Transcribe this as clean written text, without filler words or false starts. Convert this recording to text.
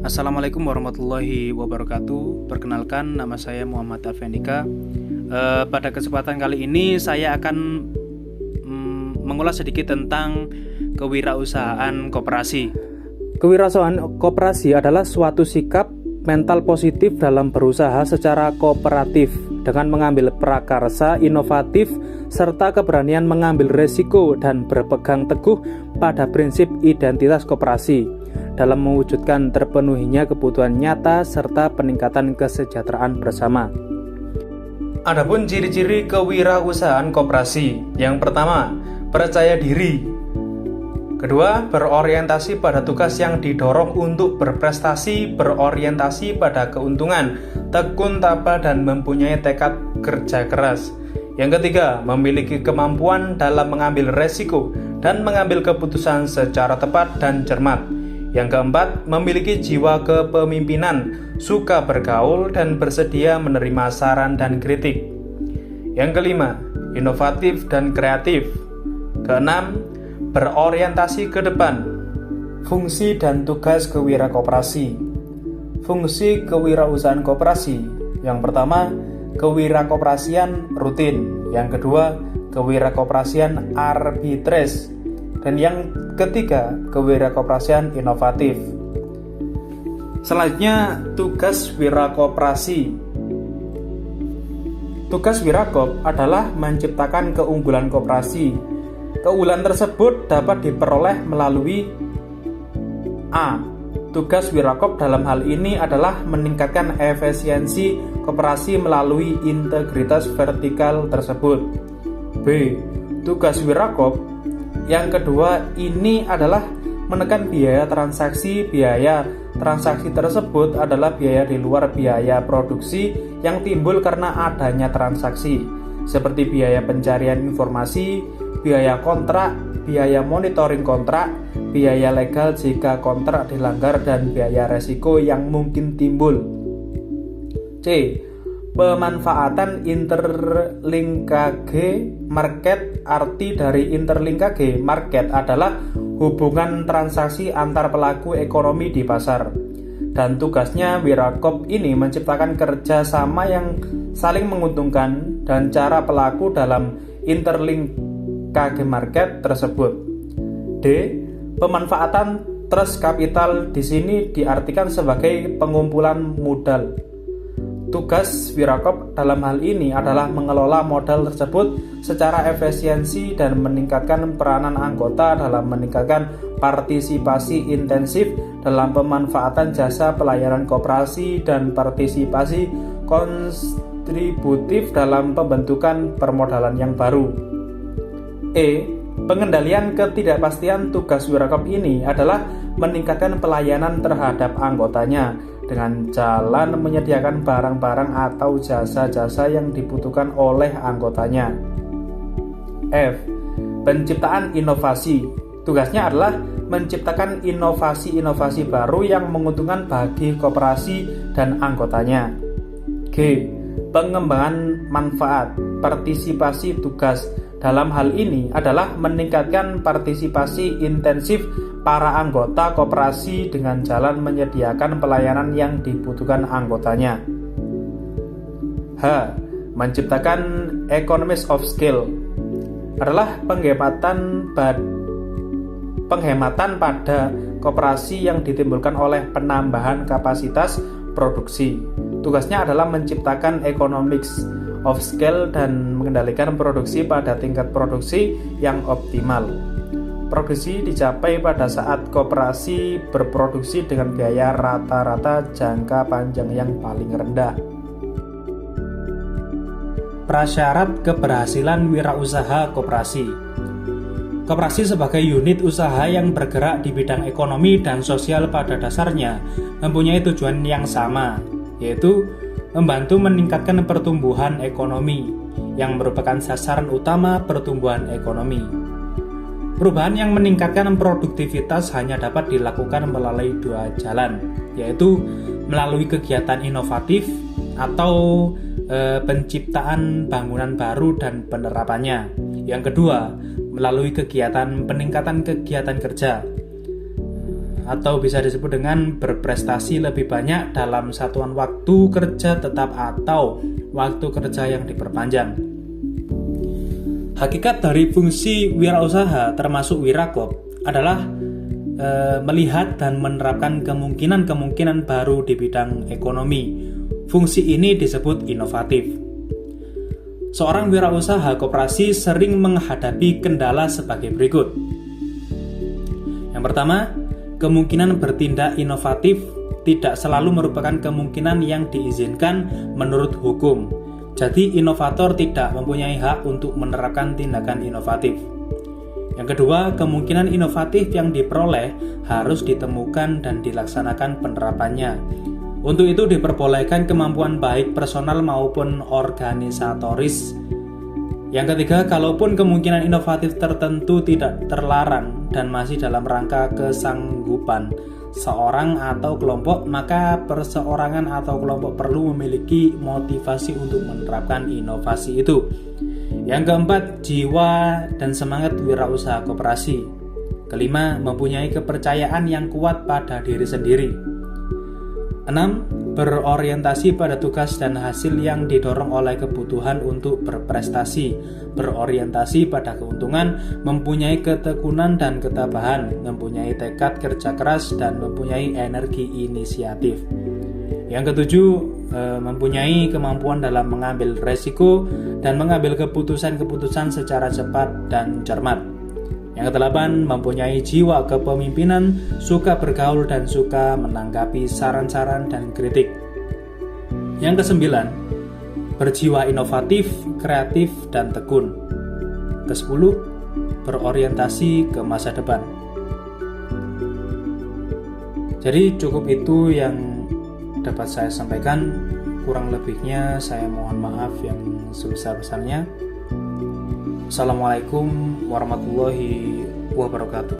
Assalamualaikum warahmatullahi wabarakatuh. Perkenalkan, nama saya Muhammad Afendika. Pada kesempatan kali ini saya akan mengulas sedikit tentang kewirausahaan koperasi. Kewirausahaan koperasi adalah suatu sikap mental positif dalam berusaha secara kooperatif dengan mengambil prakarsa inovatif serta keberanian mengambil resiko dan berpegang teguh pada prinsip identitas koperasi dalam mewujudkan terpenuhinya kebutuhan nyata serta peningkatan kesejahteraan bersama. Adapun ciri-ciri kewirausahaan koperasi, yang pertama, percaya diri. Kedua, berorientasi pada tugas yang didorong untuk berprestasi, berorientasi pada keuntungan, tekun, tabah, dan mempunyai tekad kerja keras. Yang ketiga, memiliki kemampuan dalam mengambil resiko dan mengambil keputusan secara tepat dan cermat. Yang keempat, memiliki jiwa kepemimpinan, suka bergaul dan bersedia menerima saran dan kritik. Yang kelima, inovatif dan kreatif. Keenam, berorientasi ke depan. Fungsi dan tugas kewirakoperasi. Fungsi kewirausahaan koperasi. Yang pertama, kewirakoperasian rutin. Yang kedua, kewirakoperasian arbitrase. Dan yang ketiga, kewirakoperasian inovatif. Selanjutnya, tugas wirakoperasi. Tugas wirakop adalah menciptakan keunggulan koperasi. Keunggulan tersebut dapat diperoleh melalui A. Tugas wirakop dalam hal ini adalah meningkatkan efisiensi koperasi melalui integritas vertikal tersebut. B. Tugas wirakop yang kedua ini adalah menekan biaya transaksi. Biaya transaksi tersebut adalah biaya di luar biaya produksi yang timbul karena adanya transaksi, seperti biaya pencarian informasi, biaya kontrak, biaya monitoring kontrak, biaya legal jika kontrak dilanggar, dan biaya resiko yang mungkin timbul. C. Pemanfaatan interlinkage market. Arti dari interlinkage market adalah hubungan transaksi antar pelaku ekonomi di pasar. Dan tugasnya wirakop ini menciptakan kerjasama yang saling menguntungkan dan cara pelaku dalam interlinkage market tersebut. D. Pemanfaatan trust capital di sini diartikan sebagai pengumpulan modal. Tugas wirakop dalam hal ini adalah mengelola modal tersebut secara efisiensi dan meningkatkan peranan anggota dalam meningkatkan partisipasi intensif dalam pemanfaatan jasa pelayanan koperasi dan partisipasi kontributif dalam pembentukan permodalan yang baru. E. Pengendalian ketidakpastian. Tugas wirakop ini adalah meningkatkan pelayanan terhadap anggotanya dengan jalan menyediakan barang-barang atau jasa-jasa yang dibutuhkan oleh anggotanya. F. Penciptaan inovasi. Tugasnya adalah menciptakan inovasi-inovasi baru yang menguntungkan bagi koperasi dan anggotanya. G. Pengembangan manfaat. Partisipasi. Tugas dalam hal ini adalah meningkatkan partisipasi intensif para anggota koperasi dengan jalan menyediakan pelayanan yang dibutuhkan anggotanya. H. Menciptakan economies of scale adalah penghematan pada koperasi yang ditimbulkan oleh penambahan kapasitas produksi. Tugasnya adalah menciptakan economics of scale dan mengendalikan produksi pada tingkat produksi yang optimal. Produksi dicapai pada saat koperasi berproduksi dengan biaya rata-rata jangka panjang yang paling rendah. Prasyarat keberhasilan wirausaha koperasi. Koperasi sebagai unit usaha yang bergerak di bidang ekonomi dan sosial pada dasarnya mempunyai tujuan yang sama, yaitu membantu meningkatkan pertumbuhan ekonomi yang merupakan sasaran utama pertumbuhan ekonomi. Perubahan yang meningkatkan produktivitas hanya dapat dilakukan melalui dua jalan, yaitu melalui kegiatan inovatif atau penciptaan bangunan baru dan penerapannya. Yang kedua, melalui kegiatan peningkatan kegiatan kerja. atau bisa disebut dengan berprestasi lebih banyak dalam satuan waktu kerja tetap atau waktu kerja yang diperpanjang. Hakikat dari fungsi wirausaha termasuk wirakop adalah melihat dan menerapkan kemungkinan-kemungkinan baru di bidang ekonomi. Fungsi ini disebut inovatif. Seorang wirausaha koperasi sering menghadapi kendala sebagai berikut. Yang pertama, kemungkinan bertindak inovatif tidak selalu merupakan kemungkinan yang diizinkan menurut hukum. Jadi, inovator tidak mempunyai hak untuk menerapkan tindakan inovatif. Yang kedua, kemungkinan inovatif yang diperoleh harus ditemukan dan dilaksanakan penerapannya. Untuk itu diperbolehkan kemampuan baik personal maupun organisatoris. Yang ketiga, kalaupun kemungkinan inovatif tertentu tidak terlarang dan masih dalam rangka kesanggupan seorang atau kelompok, maka perseorangan atau kelompok perlu memiliki motivasi untuk menerapkan inovasi itu. Yang keempat, jiwa dan semangat wirausaha koperasi. Kelima, mempunyai kepercayaan yang kuat pada diri sendiri. 6. Berorientasi pada tugas dan hasil yang didorong oleh kebutuhan untuk berprestasi, berorientasi pada keuntungan, mempunyai ketekunan dan ketabahan, mempunyai tekad kerja keras, dan mempunyai energi inisiatif. Yang ketujuh, mempunyai kemampuan dalam mengambil resiko dan mengambil keputusan-keputusan secara cepat dan cermat. Yang kedelapan, mempunyai jiwa kepemimpinan, suka bergaul dan suka menanggapi saran-saran dan kritik. Yang kesembilan, berjiwa inovatif, kreatif, dan tekun. Kesepuluh, berorientasi ke masa depan. Jadi cukup itu yang dapat saya sampaikan. Kurang lebihnya saya mohon maaf yang sebesar-besarnya. Assalamualaikum warahmatullahi wabarakatuh.